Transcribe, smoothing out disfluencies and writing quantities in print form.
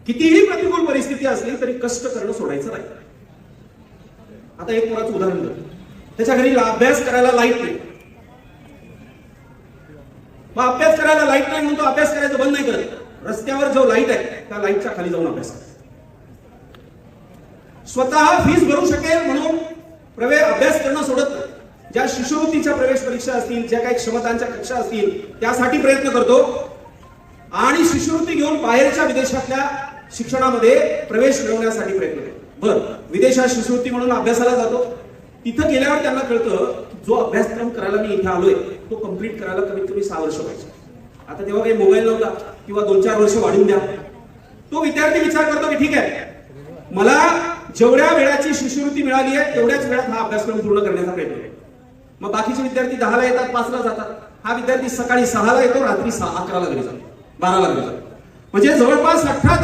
कितीही प्रतिकूल परिस्थिती असली तरी कष्ट करणं सोडायचं नाही. आता एक पोराचं उदाहरण देतो. त्याच्या घरी अभ्यास करायला लाईट नाही. मग अभ्यास करायला लाईट नाही म्हणून तो अभ्यास करायचं बंद नाही करत. रस्त्यावर जो लाईट आहे त्या लाईटच्या खाली जाऊन अभ्यास करतो. स्वतः फीस भरू शकेल म्हणून अभ्यास करणं सोडत नाही. ज्या शिष्यवृत्तीच्या प्रवेश परीक्षा असतील, ज्या काही क्षमतांच्या कक्षा असतील त्यासाठी प्रयत्न करतो आणि शिष्यवृत्ती घेऊन बाहेरच्या विदेशातल्या शिक्षणामध्ये प्रवेश मिळवण्यासाठी प्रयत्न करतो. बर, विदेशात शिष्यवृत्ती म्हणून अभ्यासाला जातो. तिथं गेल्यावर त्यांना कळतं जो अभ्यासक्रम करायला मी इथे आलोय तो कम्प्लीट करायला कमीत कमी 6 वर्ष पाहिजे. आता तेव्हा काही मोबाईल नव्हता किंवा 2-4 वर्ष वाढून द्या. तो विद्यार्थी विचार करतो की ठीक आहे, मला जेवढ्या वेळाची शिष्यवृत्ती मिळाली आहे तेवढ्याच वेळात हा अभ्यासक्रम पूर्ण करण्याचा प्रयत्न करतो. मग बाकीचे विद्यार्थी 10ला येतात, 5ला जातात. हा विद्यार्थी सकाळी 6ला येतो, रात्री 11ला घरी जातो, 12ला घरी जातो. म्हणजे जवळपास 18